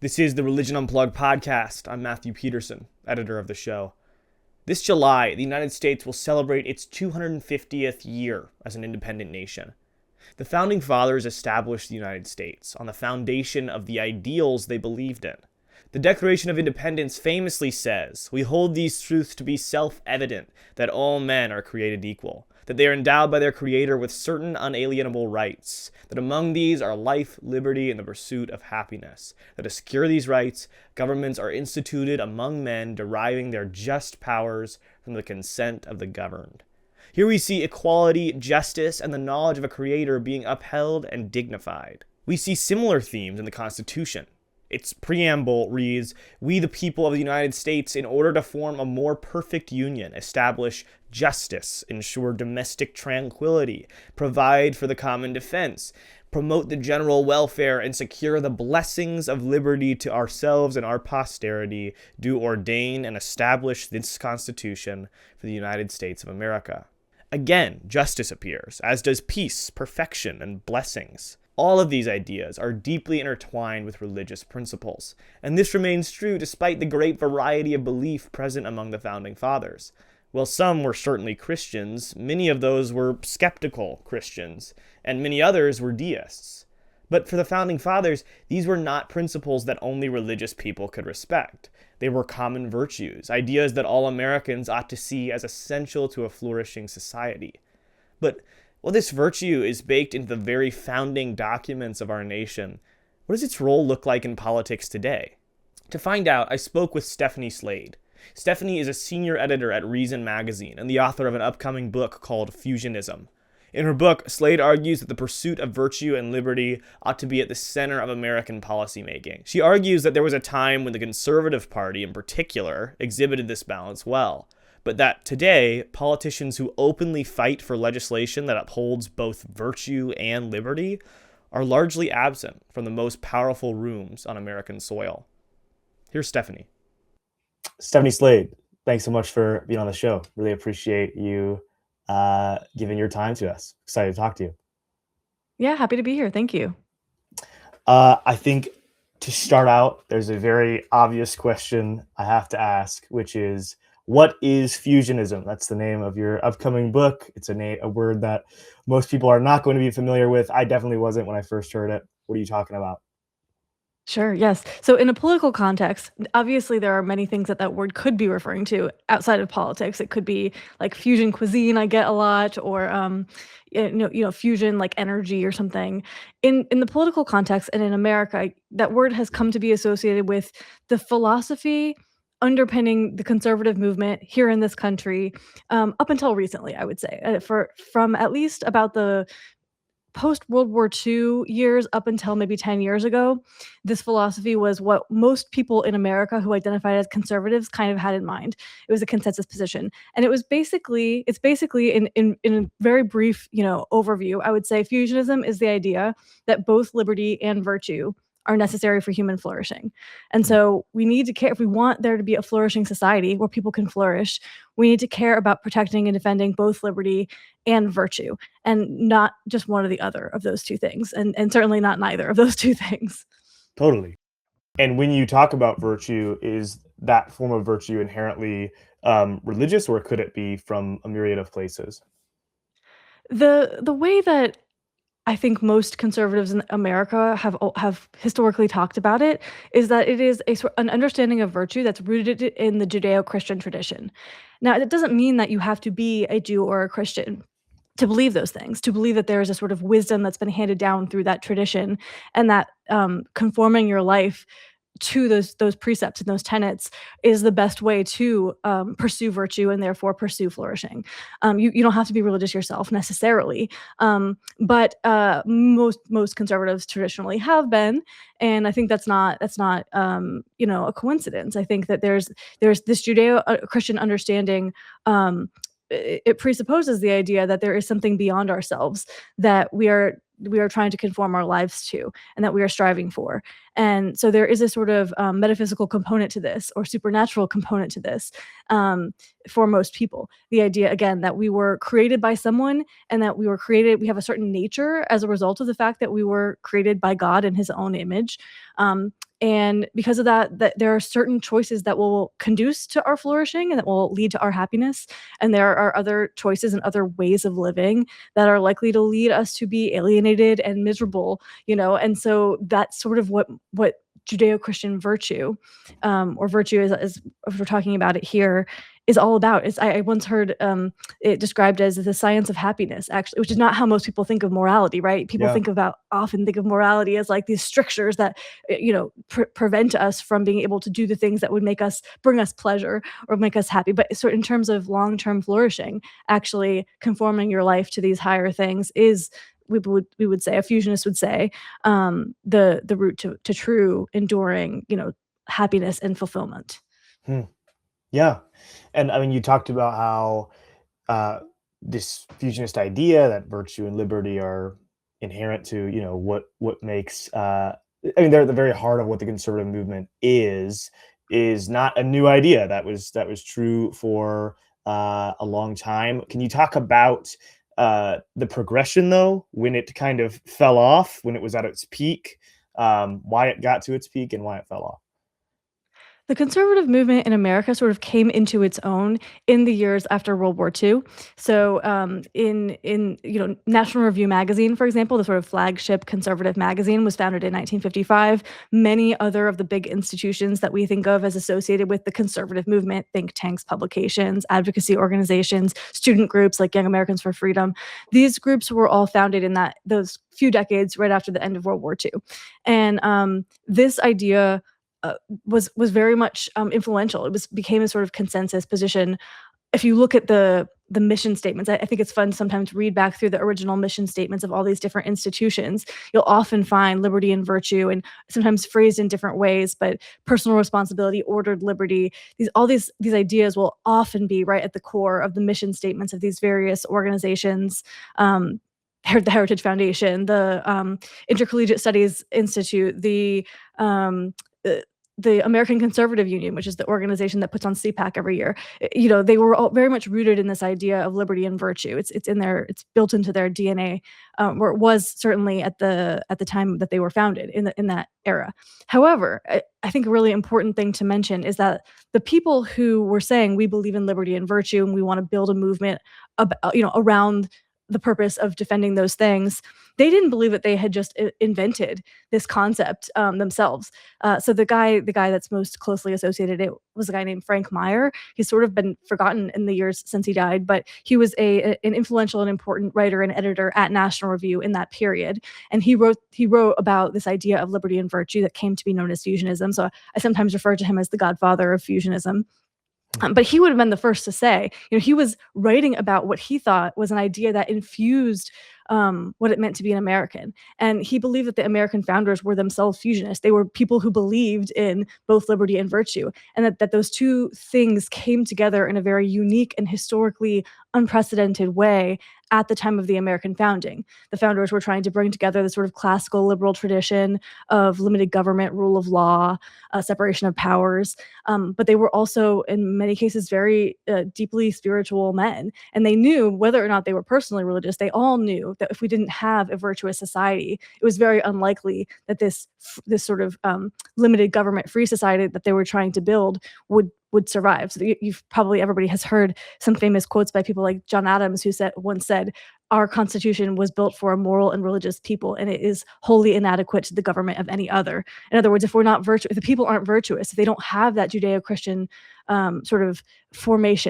This is the Religion Unplugged podcast. I'm Matthew Peterson, editor of the show. This July, the United States will celebrate its 250th year as an independent nation. The Founding Fathers established the United States on the foundation of the ideals they believed in. The Declaration of Independence famously says, "We hold these truths to be self-evident, that all men are created equal, that they are endowed by their Creator with certain unalienable rights, that among these are life, liberty, and the pursuit of happiness, that to secure these rights, governments are instituted among men, deriving their just powers from the consent of the governed." Here we see equality, justice, and the knowledge of a Creator being upheld and dignified. We see similar themes in the Constitution. Its preamble reads, "We the people of the United States, in order to form a more perfect union, establish justice, ensure domestic tranquility, provide for the common defense, promote the general welfare, and secure the blessings of liberty to ourselves and our posterity, do ordain and establish this Constitution for the United States of America." Again, justice appears, as does peace, perfection, and blessings. All of these ideas are deeply intertwined with religious principles, and this remains true despite the great variety of belief present among the Founding Fathers. While some were certainly Christians, many of those were skeptical Christians, and many others were deists. But for the Founding Fathers, these were not principles that only religious people could respect. They were common virtues, ideas that all Americans ought to see as essential to a flourishing society. But while this virtue is baked into the very founding documents of our nation, what does its role look like in politics today? To find out, I spoke with Stephanie Slade. Stephanie is a senior editor at Reason magazine and the author of an upcoming book called Fusionism. In her book, Slade argues that the pursuit of virtue and liberty ought to be at the center of American policymaking. She argues that there was a time when the Conservative Party, in particular, exhibited this balance well, but that today, politicians who openly fight for legislation that upholds both virtue and liberty are largely absent from the most powerful rooms on American soil. Here's Stephanie. Stephanie Slade, thanks so much for being on the show. Really appreciate you giving your time to us. Excited to talk to you. Yeah, happy to be here. Thank you. I think to start out, there's a very obvious question I have to ask, which is, what is fusionism? That's the name of your upcoming book. It's a word that most people are not going to be familiar with. I definitely wasn't when I first heard it. What are you talking about? Sure, yes. So in a political context, obviously there are many things that that word could be referring to outside of politics. It could be like fusion cuisine, I get a lot, or fusion like energy or something. In the political context and in America, that word has come to be associated with the philosophy underpinning the conservative movement here in this country, up until recently, I would say, from at least about the post-World War II years up until maybe 10 years ago. This philosophy was what most people in America who identified as conservatives kind of had in mind. It was a consensus position. And it's basically in a very brief, overview, I would say fusionism is the idea that both liberty and virtue are necessary for human flourishing. And so we need to care, if we want there to be a flourishing society where people can flourish, we need to care about protecting and defending both liberty and virtue, and not just one or the other of those two things, and certainly not neither of those two things. Totally. And when you talk about virtue, is that form of virtue inherently religious, or could it be from a myriad of places? The way that I think most conservatives in America have historically talked about it is that it is an understanding of virtue that's rooted in the Judeo-Christian tradition. Now, it doesn't mean that you have to be a Jew or a Christian to believe those things, to believe that there is a sort of wisdom that's been handed down through that tradition, and that conforming your life to those precepts and those tenets is the best way to pursue virtue and therefore pursue flourishing. You don't have to be religious yourself necessarily, but most conservatives traditionally have been, and I think that's not a coincidence. I think that there's this Judeo-Christian understanding. It presupposes the idea that there is something beyond ourselves that we are trying to conform our lives to, and that we are striving for. And so there is a sort of metaphysical component to this, or supernatural component to this, for most people. The idea, again, that we were created by someone, and that we have a certain nature as a result of the fact that we were created by God in his own image. And because of that there are certain choices that will conduce to our flourishing and that will lead to our happiness. And there are other choices and other ways of living that are likely to lead us to be alienated and miserable, And so that's sort of what Judeo-Christian virtue, or virtue as if we're talking about it here, is all about. I once heard it described as the science of happiness, actually, which is not how most people think of morality, right? People Yeah. often think of morality as like these strictures that prevent us from being able to do the things that would bring us pleasure or make us happy. But in terms of long-term flourishing, actually conforming your life to these higher things is, we would say, a fusionist would say, the route to true enduring, happiness and fulfillment. Hmm. Yeah. And I mean, you talked about how uh, this fusionist idea that virtue and liberty are inherent to, what makes, I mean, they're at the very heart of what the conservative movement is not a new idea. That was true for a long time. Can you talk about the progression, though, when it kind of fell off, when it was at its peak, why it got to its peak and why it fell off? The conservative movement in America sort of came into its own in the years after World War II. So, in National Review magazine, for example, the sort of flagship conservative magazine, was founded in 1955. Many other of the big institutions that we think of as associated with the conservative movement, think tanks, publications, advocacy organizations, student groups like Young Americans for Freedom, these groups were all founded in those few decades right after the end of World War II. And this idea uh, was very much influential. It became a sort of consensus position. If you look at the mission statements, I think it's fun to sometimes read back through the original mission statements of all these different institutions. You'll often find liberty and virtue, and sometimes phrased in different ways, but personal responsibility, ordered liberty. These ideas will often be right at the core of the mission statements of these various organizations. The Heritage Foundation, the Intercollegiate Studies Institute, um, uh, the American Conservative Union, which is the organization that puts on CPAC every year. They were all very much rooted in this idea of liberty and virtue. It's built into their DNA, or it was certainly at the time that they were founded in that era. However, I think a really important thing to mention is that the people who were saying we believe in liberty and virtue and we want to build a movement around the purpose of defending those things, they didn't believe that they had just invented this concept themselves. So the guy that's most closely associated it was a guy named Frank Meyer. He's sort of been forgotten in the years since he died, but he was an influential and important writer and editor at National Review in that period. And he wrote about this idea of liberty and virtue that came to be known as fusionism. So I sometimes refer to him as the godfather of fusionism. But he would have been the first to say, he was writing about what he thought was an idea that infused what it meant to be an American. And he believed that the American founders were themselves fusionists. They were people who believed in both liberty and virtue, and that those two things came together in a very unique and historically unprecedented way at the time of the American founding. The founders were trying to bring together the sort of classical liberal tradition of limited government, rule of law, separation of powers. But they were also, in many cases, very deeply spiritual men. And they knew, whether or not they were personally religious, they all knew that if we didn't have a virtuous society, it was very unlikely that this sort of limited government free society that they were trying to build would survive. So everybody has heard some famous quotes by people like John Adams, who once said, "Our Constitution was built for a moral and religious people, and it is wholly inadequate to the government of any other." In other words, if the people aren't virtuous, if they don't have that Judeo-Christian sort of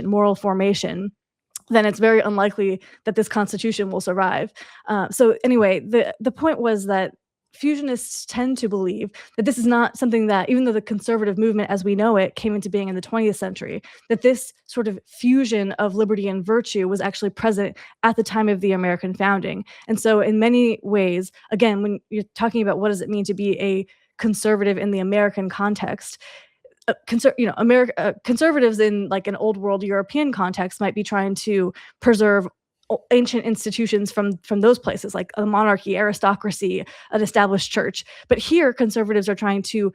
moral formation, then it's very unlikely that this Constitution will survive. So anyway, the point was that fusionists tend to believe that this is not something that, even though the conservative movement as we know it came into being in the 20th century, that this sort of fusion of liberty and virtue was actually present at the time of the American founding. And so in many ways, again, when you're talking about what does it mean to be a conservative in the American context, conservatives in like an old world European context might be trying to preserve ancient institutions from those places, like a monarchy, aristocracy, an established church. But here, conservatives are trying to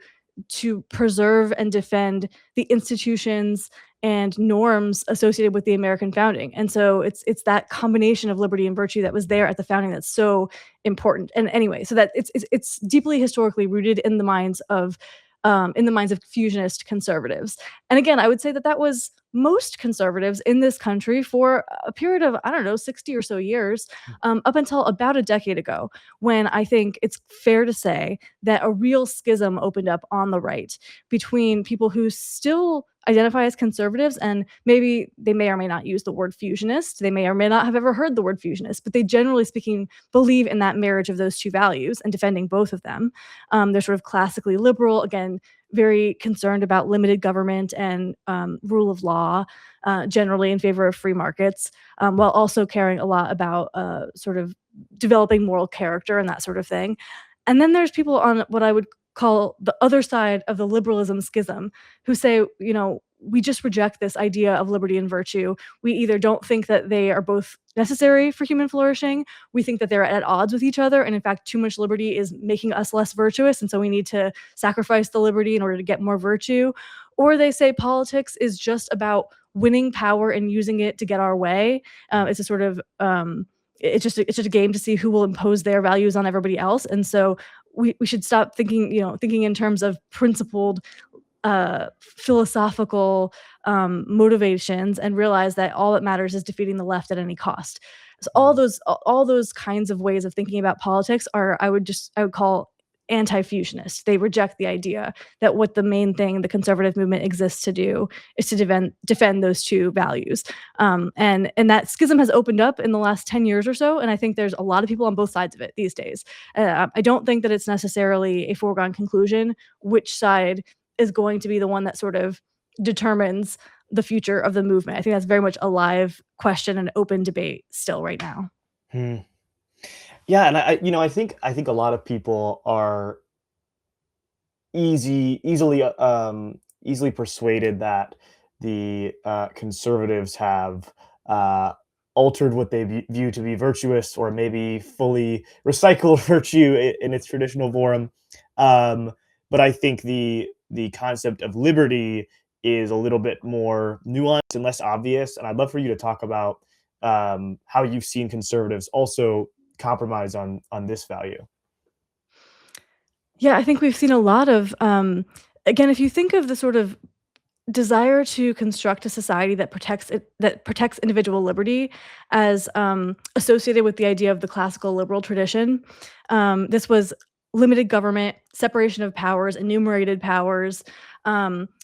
preserve and defend the institutions and norms associated with the American founding. And so it's that combination of liberty and virtue that was there at the founding that's so important. And anyway, so that it's deeply historically rooted in the minds of fusionist conservatives. And again, I would say that was most conservatives in this country for a period of, I don't know, 60 or so years, up until about a decade ago, when I think it's fair to say that a real schism opened up on the right between people who still identify as conservatives, and maybe they may or may not use the word fusionist. They may or may not have ever heard the word fusionist, but they, generally speaking, believe in that marriage of those two values and defending both of them. They're sort of classically liberal, again, very concerned about limited government and rule of law, generally in favor of free markets, while also caring a lot about sort of developing moral character and that sort of thing. And then there's people on what I would call the other side of the liberalism schism, who say, we just reject this idea of liberty and virtue. We either don't think that they are both necessary for human flourishing, we think that they're at odds with each other, and in fact, too much liberty is making us less virtuous, and so we need to sacrifice the liberty in order to get more virtue. Or they say politics is just about winning power and using it to get our way. It's a sort of it's just a game to see who will impose their values on everybody else. And so we should stop thinking in terms of principled philosophical motivations, and realize that all that matters is defeating the left at any cost. So all those kinds of ways of thinking about politics are, I would call anti-fusionist. They reject the idea that what the main thing the conservative movement exists to do is to defend those two values. And that schism has opened up in the last 10 years or so, and I think there's a lot of people on both sides of it these days. I don't think that it's necessarily a foregone conclusion which side is going to be the one that sort of determines the future of the movement. I think that's very much a live question and open debate still right now. Yeah, and I think a lot of people are easily persuaded that the conservatives have altered what they view to be virtuous, or maybe fully recycled virtue in its traditional form. But I think the concept of liberty is a little bit more nuanced and less obvious. And I'd love for you to talk about how you've seen conservatives also compromise on this value. Yeah, I think we've seen a lot of, again, if you think of the sort of desire to construct a society that protects individual liberty as associated with the idea of the classical liberal tradition, this was limited government, separation of powers, enumerated powers.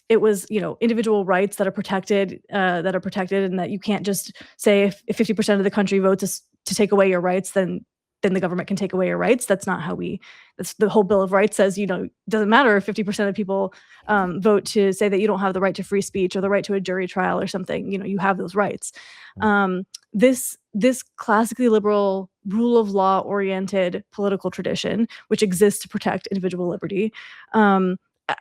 It was, individual rights that are protected, and that you can't just say if 50% of the country votes to take away your rights, then the government can take away your rights. That's not how that's the whole Bill of Rights says, it doesn't matter if 50% of people vote to say that you don't have the right to free speech or the right to a jury trial or something, you have those rights. This classically liberal, rule of law oriented political tradition, which exists to protect individual liberty,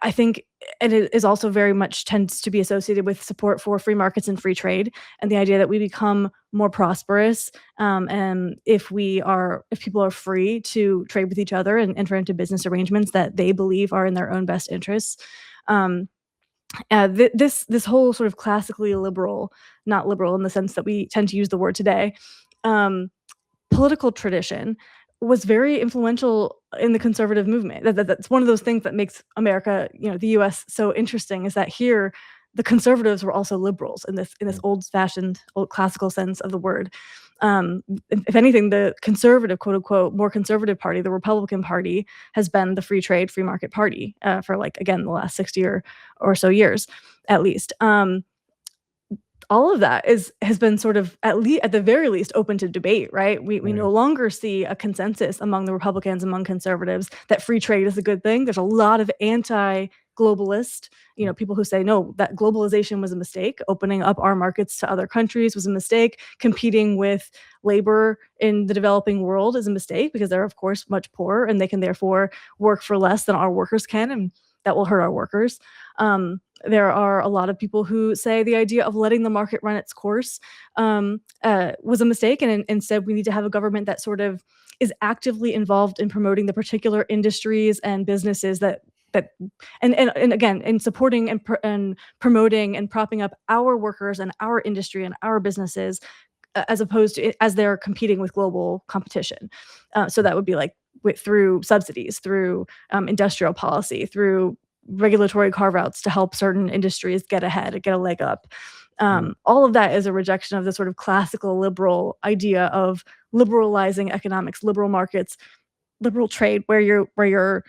I think, and it is also very much tends to be associated with support for free markets and free trade, and the idea that we become more prosperous, and if people are free to trade with each other and enter into business arrangements that they believe are in their own best interests. This whole sort of classically liberal, not liberal in the sense that we tend to use the word today, political tradition was very influential in the conservative movement. That's one of those things that makes America, the U.S. so interesting, is that here the conservatives were also liberals in this old-fashioned, old classical sense of the word. If anything, the conservative, quote unquote, more conservative party, the Republican Party, has been the free trade, free market party for the last 60 or so years, at least. All of that has been sort of at the very least open to debate, right? We no longer see a consensus among the Republicans, among conservatives, that free trade is a good thing. There's a lot of anti-globalist, people who say, no, that globalization was a mistake. Opening up our markets to other countries was a mistake. Competing with labor in the developing world is a mistake because they're, of course, much poorer, and they can therefore work for less than our workers can. And that will hurt our workers. There are a lot of people who say the idea of letting the market run its course was a mistake, and instead we need to have a government that sort of is actively involved in promoting the particular industries and businesses and again, in supporting and promoting and propping up our workers and our industry and our businesses, as opposed to as they're competing with global competition. So that would be like through subsidies, through industrial policy, through regulatory carve-outs to help certain industries get ahead, get a leg up. All of that is a rejection of the sort of classical liberal idea of liberalizing economics, liberal markets, liberal trade, where you're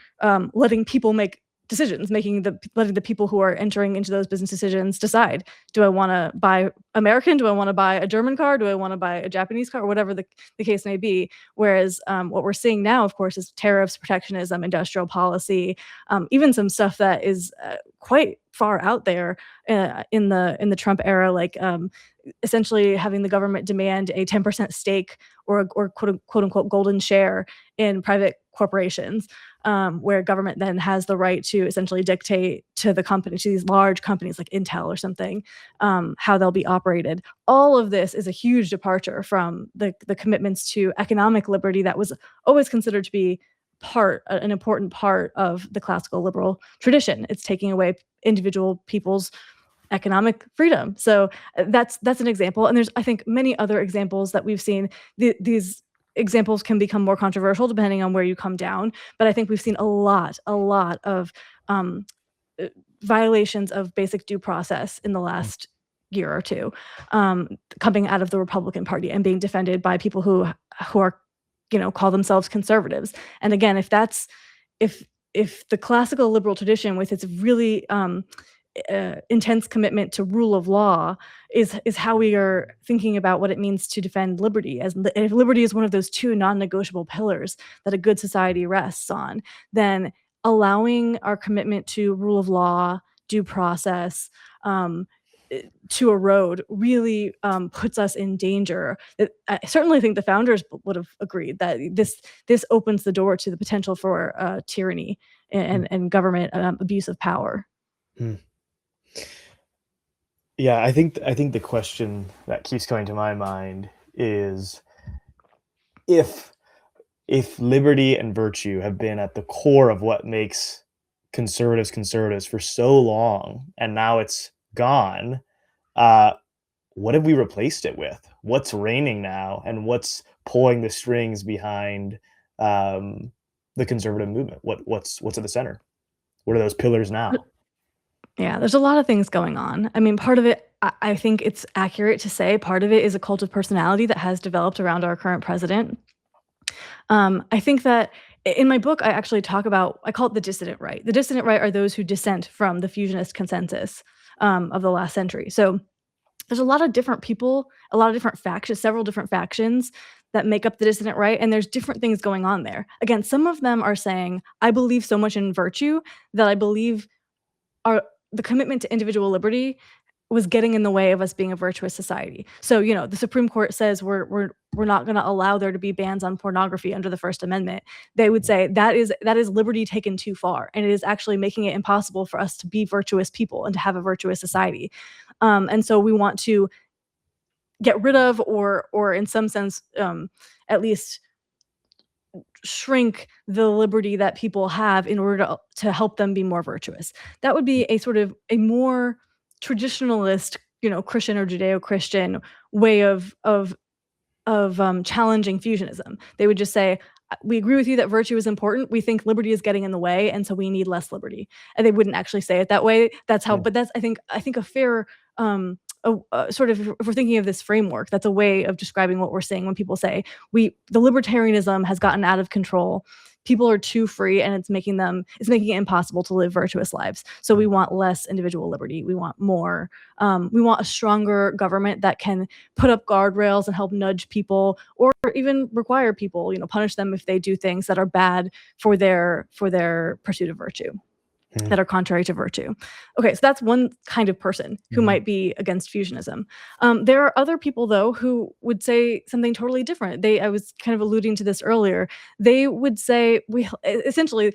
letting people make decisions, letting the people who are entering into those business decisions decide: do I want to buy American? Do I want to buy a German car? Do I want to buy a Japanese car? Or whatever the case may be. Whereas what we're seeing now, of course, is tariffs, protectionism, industrial policy, even some stuff that is quite far out there in the Trump era, like essentially having the government demand a 10% stake or quote unquote golden share in private corporations, where government then has the right to essentially dictate to the company, to these large companies like Intel or something, how they'll be operated. All of this is a huge departure from the commitments to economic liberty that was always considered to be an important part of the classical liberal tradition. It's taking away individual people's economic freedom. So that's an example. And there's, I think, many other examples that we've seen. These examples can become more controversial depending on where you come down. But I think we've seen a lot of violations of basic due process in the last year or two, coming out of the Republican Party and being defended by people who are, call themselves conservatives. And again, if the classical liberal tradition with its really intense commitment to rule of law is how we are thinking about what it means to defend liberty, if liberty is one of those two non-negotiable pillars that a good society rests on, then allowing our commitment to rule of law, due process, to erode really puts us in danger. I certainly think the founders would have agreed that this opens the door to the potential for tyranny and government abuse of power. Yeah, I think the question that keeps coming to my mind is if liberty and virtue have been at the core of what makes conservatives for so long, and now it's gone, what have we replaced it with? What's reigning now, and what's pulling the strings behind the conservative movement? What's at the center? What are those pillars now? Yeah, there's a lot of things going on. I mean, part of it, I think it's accurate to say, part of it is a cult of personality that has developed around our current president. I think that in my book, I actually I call it the dissident right. The dissident right are those who dissent from the fusionist consensus of the last century. So there's a lot of different people, a lot of different factions, several different factions that make up the dissident right, and there's different things going on there. Again, some of them are saying, I believe so much in virtue that I believe the commitment to individual liberty was getting in the way of us being a virtuous society. So, the Supreme Court says we're not going to allow there to be bans on pornography under the First Amendment. They would say that is liberty taken too far, and it is actually making it impossible for us to be virtuous people and to have a virtuous society. And so we want to get rid of, or in some sense, at least shrink the liberty that people have in order to help them be more virtuous. That would be a sort of a more traditionalist, Christian or Judeo-Christian way of challenging fusionism. They would just say, we agree with you that virtue is important. We think liberty is getting in the way, and so we need less liberty. And they wouldn't actually say it that way. That's how, but that's I think a fair sort of, if we're thinking of this framework, that's a way of describing what we're saying when people say the libertarianism has gotten out of control. People are too free, and it's making it impossible to live virtuous lives. So we want less individual liberty. We want more. We want a stronger government that can put up guardrails and help nudge people, or even require people, punish them if they do things that are bad for their pursuit of virtue, that are contrary to virtue. Okay, so that's one kind of person who might be against fusionism. There are other people, though, who would say something totally different. I was kind of alluding to this earlier. They would say, essentially,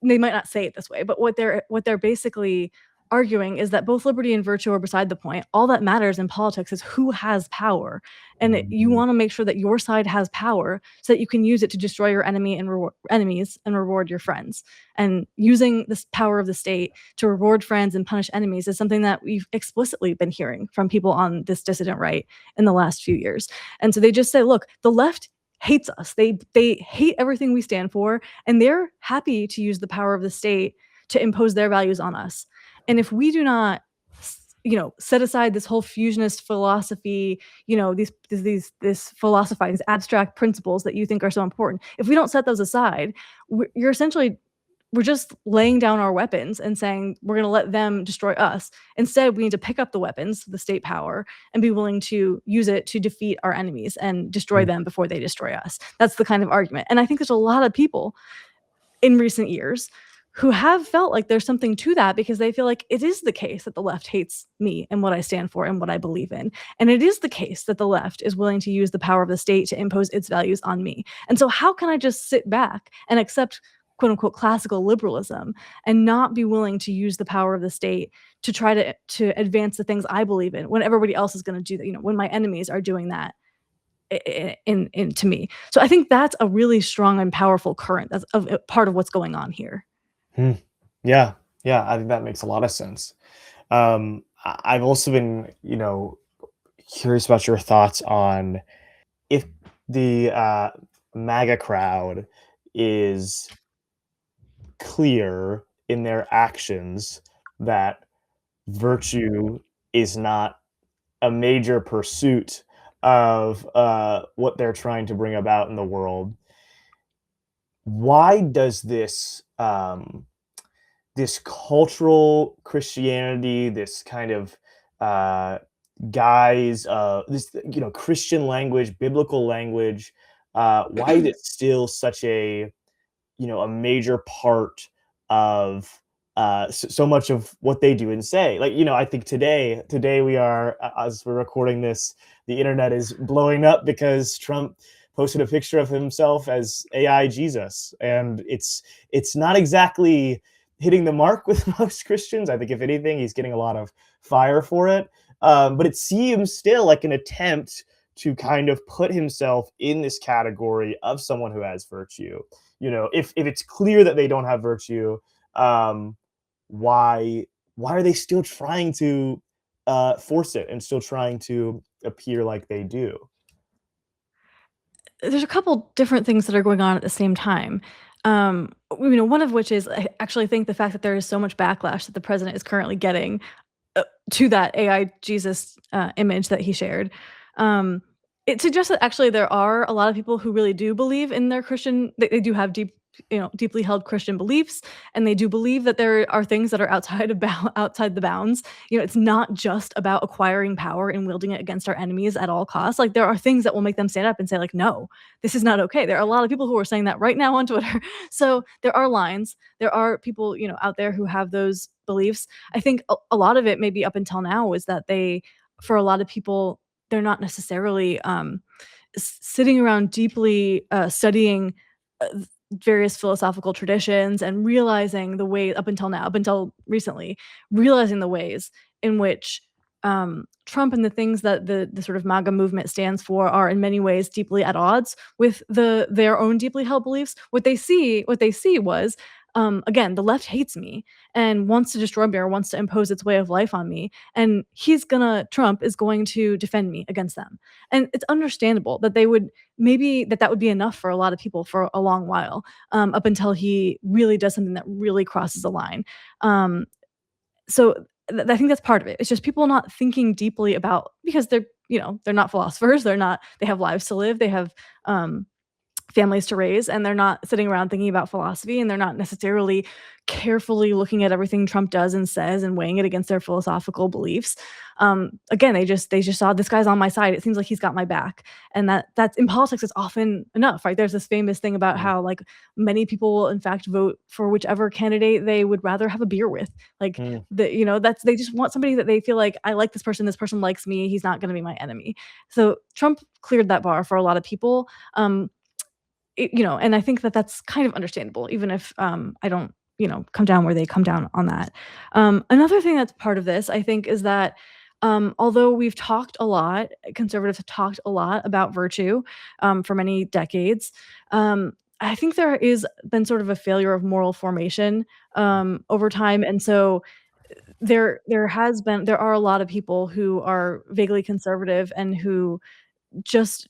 they might not say it this way, but what they're basically arguing is that both liberty and virtue are beside the point. All that matters in politics is who has power, and you Mhm. want to make sure that your side has power so that you can use it to destroy your enemies and reward your friends. And using this power of the state to reward friends and punish enemies is something that we've explicitly been hearing from people on this dissident right in the last few years. And so they just say, look, the left hates us. They hate everything we stand for, and they're happy to use the power of the state to impose their values on us. And if we do not, set aside this whole fusionist philosophy, this philosophizing, these abstract principles that you think are so important, if we don't set those aside, you're essentially we're just laying down our weapons and saying we're going to let them destroy us. Instead, we need to pick up the weapons, the state power, and be willing to use it to defeat our enemies and destroy Mm. them before they destroy us. That's the kind of argument. And I think there's a lot of people in recent years who have felt like there's something to that because they feel like it is the case that the left hates me and what I stand for and what I believe in. And it is the case that the left is willing to use the power of the state to impose its values on me. And so, how can I just sit back and accept quote unquote classical liberalism and not be willing to use the power of the state to try to advance the things I believe in when everybody else is going to do that, when my enemies are doing that in to me. So I think that's a really strong and powerful current. That's a part of what's going on here. Hmm. Yeah, yeah, I think that makes a lot of sense. I've also been, curious about your thoughts on if the MAGA crowd is clear in their actions that virtue is not a major pursuit of what they're trying to bring about in the world. Why does this cultural Christianity, this kind of uh, guise, this Christian language, biblical language, why is it still such a major part of so much of what they do and say? Like, I think today we are, as we're recording this, the internet is blowing up because Trump posted a picture of himself as AI Jesus, and it's not exactly hitting the mark with most Christians. I think if anything, he's getting a lot of fire for it. But it seems still like an attempt to kind of put himself in this category of someone who has virtue. If it's clear that they don't have virtue, um, why are they still trying to force it and still trying to appear like they do? There's a couple different things that are going on at the same time. One of which is I actually think the fact that there is so much backlash that the president is currently getting to that AI Jesus image that he shared. Um, it suggests that actually there are a lot of people who really do believe in their Christian. They do have deeply held Christian beliefs, and they do believe that there are things that are outside the bounds. It's not just about acquiring power and wielding it against our enemies at all costs. Like there are things that will make them stand up and say, like, no, this is not okay. There are a lot of people who are saying that right now on Twitter. So there are lines. There are people, out there who have those beliefs. I think a lot of it, maybe up until now, is that for a lot of people, they're not necessarily sitting around deeply studying uh, various philosophical traditions and realizing the way up until now, up until recently, realizing the ways in which Trump and the things that the sort of MAGA movement stands for are in many ways deeply at odds with their own deeply held beliefs. What they see was again, the left hates me and wants to destroy me or wants to impose its way of life on me. And Trump is going to defend me against them. And it's understandable that they would maybe that would be enough for a lot of people for a long while, up until he really does something that really crosses the line. Um, so I think that's part of it. It's just people not thinking deeply about because they're not philosophers. They have lives to live. They have families to raise, and they're not sitting around thinking about philosophy, and they're not necessarily carefully looking at everything Trump does and says and weighing it against their philosophical beliefs. Again, they just saw this guy's on my side. It seems like he's got my back, and that's in politics is often enough, right? There's this famous thing about Mm, how like many people will in fact vote for whichever candidate they would rather have a beer with. Like mm, that's they just want somebody that they feel like I like this person. This person likes me. He's not going to be my enemy. So Trump cleared that bar for a lot of people. and I think that that's kind of understandable, even if I don't, come down where they come down on that. Another thing that's part of this, I think, is that although we've talked a lot, conservatives have talked a lot about virtue for many decades. I think there is been sort of a failure of moral formation over time, and so there are a lot of people who are vaguely conservative and who just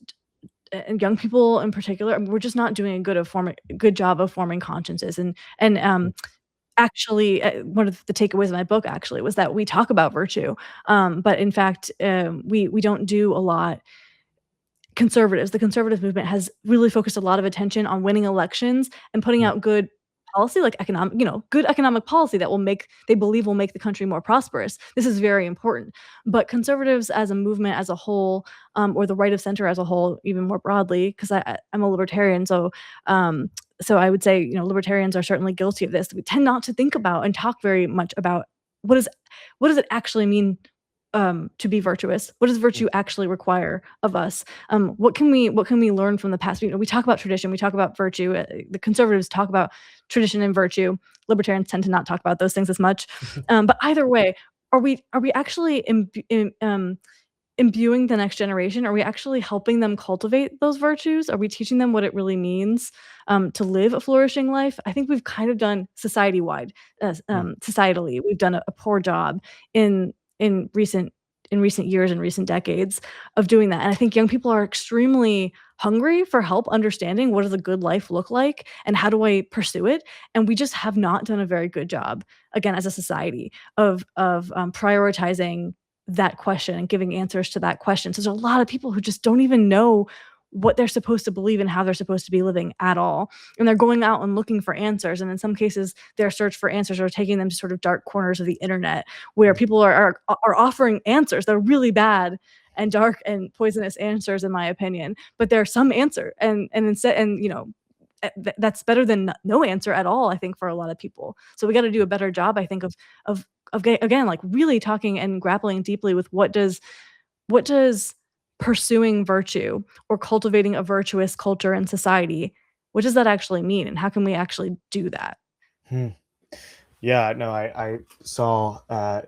and young people in particular, we're just not doing a good job of forming consciences, and actually, one of the takeaways of my book actually was that we talk about virtue, but in fact, we don't do a lot. The conservative movement has really focused a lot of attention on winning elections and putting Mm, out good policy, like good economic policy that they believe will make the country more prosperous. This is very important. But conservatives as a movement as a whole, or the right of center as a whole, even more broadly, because I'm a libertarian, so I would say, libertarians are certainly guilty of this. We tend not to think about and talk very much about what is what does it actually mean to be virtuous? What does mm, virtue actually require of us? What can we learn from the past? We talk about tradition, we talk about virtue. The conservatives talk about tradition and virtue. Libertarians tend to not talk about those things as much. But either way, are we actually imbuing the next generation? Are we actually helping them cultivate those virtues? Are we teaching them what it really means to live a flourishing life? I think we've kind of done mm, societally, we've done a poor job in in recent in recent years and recent decades of doing that. And I think young people are extremely hungry for help understanding what does a good life look like and how do I pursue it? And we just have not done a very good job, again, as a society, of prioritizing that question and giving answers to that question. So there's a lot of people who just don't even know what they're supposed to believe and how they're supposed to be living at all. And they're going out and looking for answers. And in some cases, their search for answers are taking them to sort of dark corners of the internet where mm, people are offering answers that are really bad and dark and poisonous answers, in my opinion. But there's some answer, and instead, and that's better than no answer at all, I think, for a lot of people. So we got to do a better job, I think, again, like really talking and grappling deeply with what does pursuing virtue or cultivating a virtuous culture and society, what does that actually mean, and how can we actually do that? mm. Yeah, no, I saw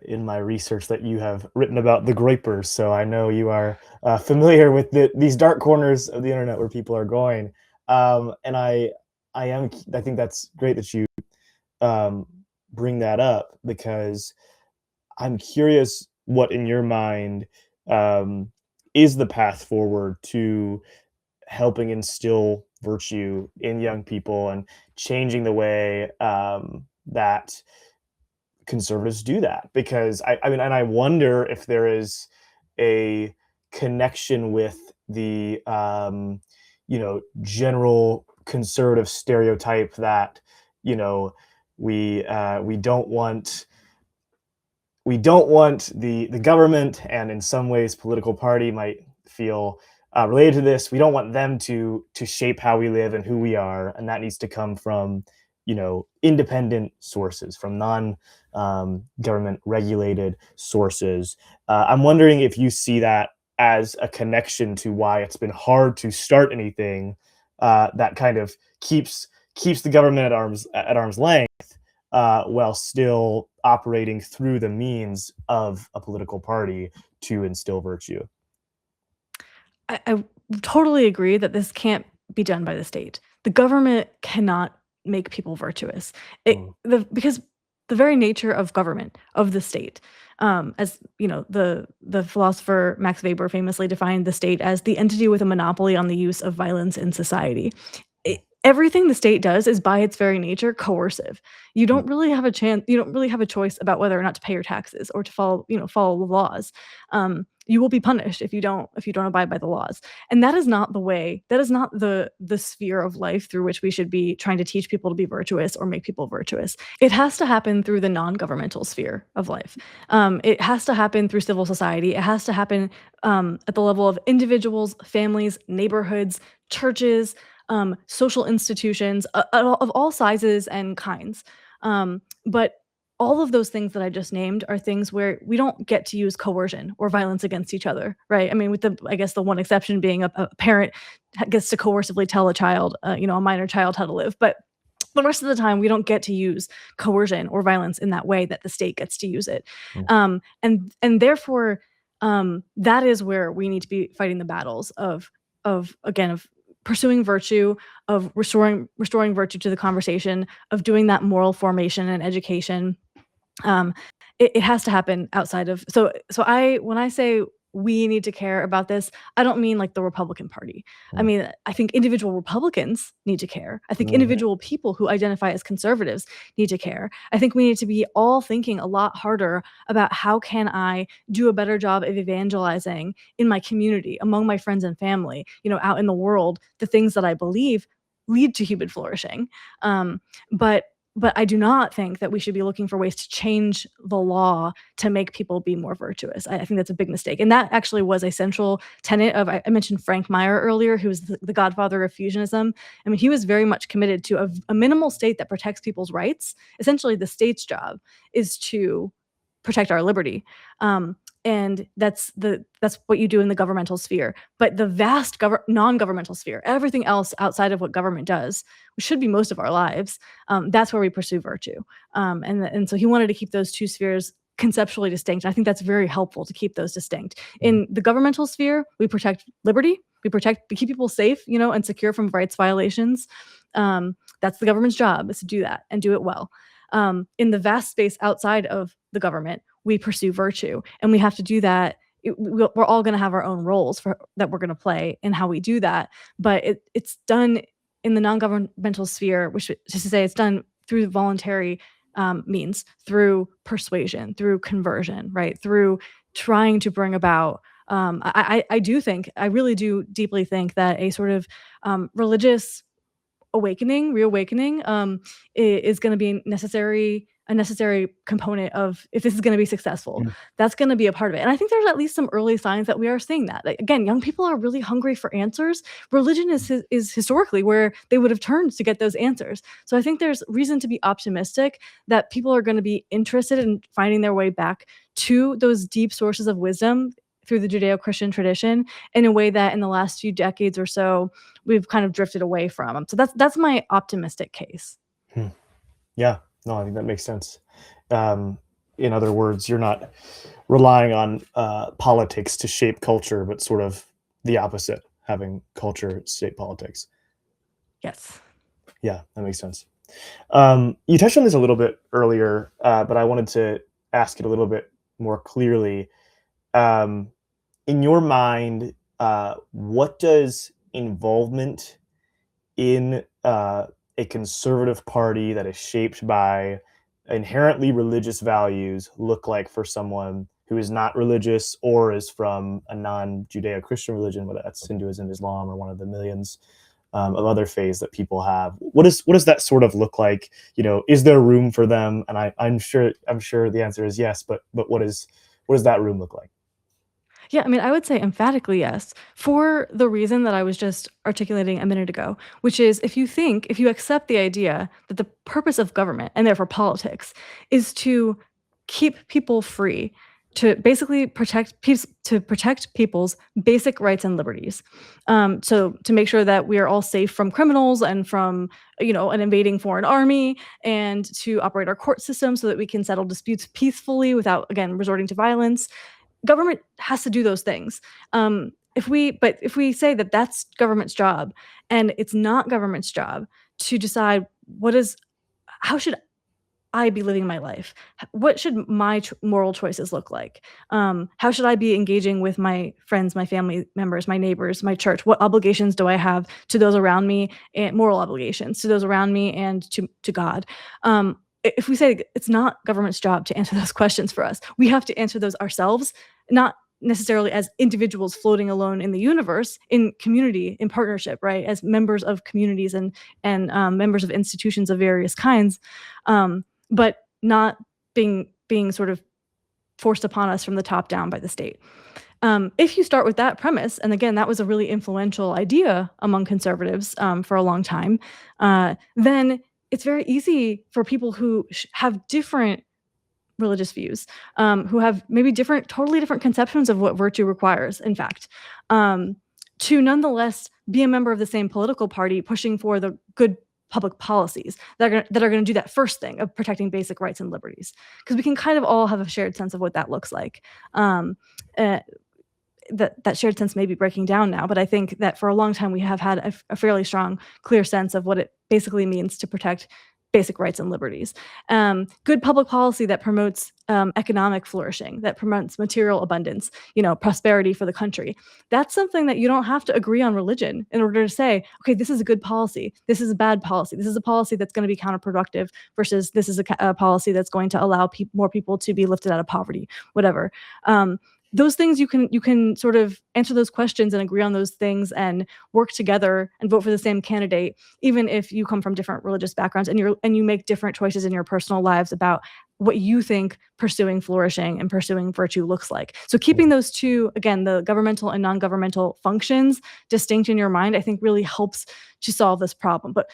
in my research that you have written about the groypers, so I know you are familiar with these dark corners of the internet where people are going. And I think that's great that you um, bring that up because I'm curious what in your mind um, is the path forward to helping instill virtue in young people and changing the way that conservatives do that because I mean, and I wonder if there is a connection with the general conservative stereotype that you know we don't want the government, and in some ways political party might feel related to this. We don't want them to shape how we live and who we are, and that needs to come from independent sources, from non government regulated sources. I'm wondering if you see that as a connection to why it's been hard to start anything that kind of keeps the government at arm's length while still operating through the means of a political party to instill virtue. I totally agree that this can't be done by the state. The government cannot make people virtuous. Mm, Because the very nature of government, of the state, as the philosopher Max Weber famously defined the state as the entity with a monopoly on the use of violence in society. mm, Everything the state does is by its very nature coercive. mm, You don't really have a choice about whether or not to pay your taxes or to follow the laws. You will be punished if you don't abide by the laws. And that is not the sphere of life through which we should be trying to teach people to be virtuous or make people virtuous. It has to happen through the non-governmental sphere of life. It has to happen through civil society. It has to happen at the level of individuals, families, neighborhoods, churches, social institutions of all sizes and kinds. But all of those things that I just named are things where we don't get to use coercion or violence against each other, right? I mean, with I guess the one exception being a parent gets to coercively tell a child, a minor child, how to live. But the rest of the time, we don't get to use coercion or violence in that way that the state gets to use it. And therefore, that is where we need to be fighting the battles of pursuing virtue, of restoring virtue to the conversation, of doing that moral formation and education. It has to happen outside of when I say we need to care about this, I don't mean like the Republican Party. I mean, I think individual Republicans need to care. I think individual people who identify as conservatives need to care. I think we need to be all thinking a lot harder about how can I do a better job of evangelizing in my community, among my friends and family, out in the world, the things that I believe lead to human flourishing. But I do not think that we should be looking for ways to change the law to make people be more virtuous. I think that's a big mistake. And that actually was a central tenet of, I mentioned Frank Meyer earlier, who was the godfather of fusionism. I mean, he was very much committed to a minimal state that protects people's rights. Essentially, the state's job is to protect our liberty. And that's what you do in the governmental sphere. But the vast non-governmental sphere, everything else outside of what government does, which should be most of our lives, that's where we pursue virtue. And so he wanted to keep those two spheres conceptually distinct. I think that's very helpful to keep those distinct. In the governmental sphere, we protect liberty, we keep people safe, and secure from rights violations. That's the government's job, is to do that and do it well. In the vast space outside of the government, we pursue virtue, and we have to do that. We're all going to have our own roles that we're going to play in how we do that, but it's done in the non-governmental sphere, which is to say it's done through voluntary means, through persuasion, through conversion, right? Through trying to bring about I really do deeply think that a sort of religious reawakening is going to be a necessary component of, if this is going to be successful, that's going to be a part of it. And I think there's at least some early signs that we are seeing that. Like, again, young people are really hungry for answers. Religion is historically where they would have turned to get those answers. So I think there's reason to be optimistic that people are going to be interested in finding their way back to those deep sources of wisdom through the Judeo-Christian tradition in a way that in the last few decades or so we've kind of drifted away from. So that's my optimistic case. Yeah, no, I think that makes sense. In other words, you're not relying on politics to shape culture, but sort of the opposite, having culture shape politics. Yes. Yeah, that makes sense. You touched on this a little bit earlier, but I wanted to ask it a little bit more clearly. In your mind, what does involvement in a conservative party that is shaped by inherently religious values look like for someone who is not religious or is from a non-Judeo-Christian religion, whether that's Hinduism, Islam, or one of the millions of other faiths that people have? What does that sort of look like? Is there room for them? And I'm sure the answer is yes, but what does that room look like? Yeah, I mean, I would say emphatically yes, for the reason that I was just articulating a minute ago, which is if you accept the idea that the purpose of government, and therefore politics, is to keep people free, to basically protect people's basic rights and liberties. So to make sure that we are all safe from criminals and from, an invading foreign army, and to operate our court system so that we can settle disputes peacefully without, again, resorting to violence. Government has to do those things. If we say that that's government's job, and it's not government's job to decide how should I be living my life? What should my moral choices look like? How should I be engaging with my friends, my family members, my neighbors, my church? What obligations do I have to those around me, and moral obligations to those around me and to God? If we say it's not government's job to answer those questions for us, we have to answer those ourselves, not necessarily as individuals floating alone in the universe, in community, in partnership, right? As members of communities and members of institutions of various kinds, but not being sort of forced upon us from the top down by the state. If you start with that premise, and again, that was a really influential idea among conservatives for a long time, then it's very easy for people who have different religious views, who have maybe totally different conceptions of what virtue requires, in fact, to nonetheless be a member of the same political party pushing for the good public policies that are going to do that first thing of protecting basic rights and liberties. Because we can kind of all have a shared sense of what that looks like. Uh, that shared sense may be breaking down now, but I think that for a long time we have had a fairly strong, clear sense of what it basically means to protect basic rights and liberties. Good public policy that promotes economic flourishing, that promotes material abundance, prosperity for the country. That's something that you don't have to agree on religion in order to say, okay, this is a good policy, this is a bad policy, this is a policy that's going to be counterproductive versus this is a policy that's going to allow more people to be lifted out of poverty, whatever. Those things you can sort of answer those questions and agree on those things and work together and vote for the same candidate, even if you come from different religious backgrounds and you make different choices in your personal lives about what you think pursuing flourishing and pursuing virtue looks like. So keeping those two, again, the governmental and non-governmental functions distinct in your mind, I think really helps to solve this problem. But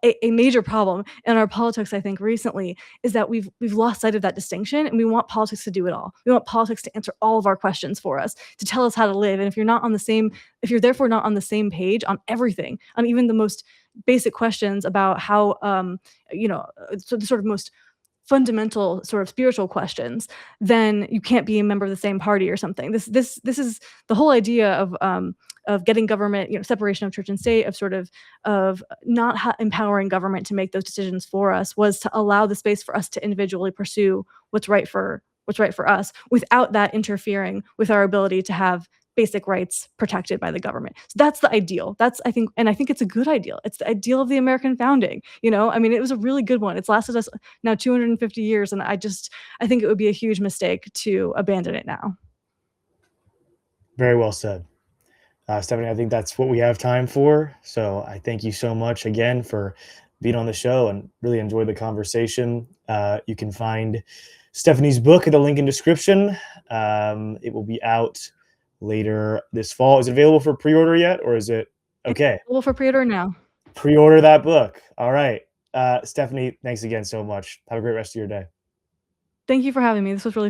a major problem in our politics, I think, recently is that we've lost sight of that distinction, and we want politics to do it all. We want politics to answer all of our questions for us, to tell us how to live. And if you're therefore not on the same page on everything, on even the most basic questions about how, so the sort of most fundamental sort of spiritual questions, then you can't be a member of the same party or something. This is the whole idea of getting government, separation of church and state, of not empowering government to make those decisions for us, was to allow the space for us to individually pursue what's right for us without that interfering with our ability to have basic rights protected by the government. So that's the ideal. I think it's a good ideal. It's the ideal of the American founding. It was a really good one. It's lasted us now 250 years, and I think it would be a huge mistake to abandon it now. Very well said. Stephanie, I think that's what we have time for. So I thank you so much again for being on the show and really enjoyed the conversation. You can find Stephanie's book at the link in description. It will be out later this fall. Is it available for pre-order yet, or is it okay? It's available for pre-order now. Pre-order that book. All right. Stephanie, thanks again so much. Have a great rest of your day. Thank you for having me. This was really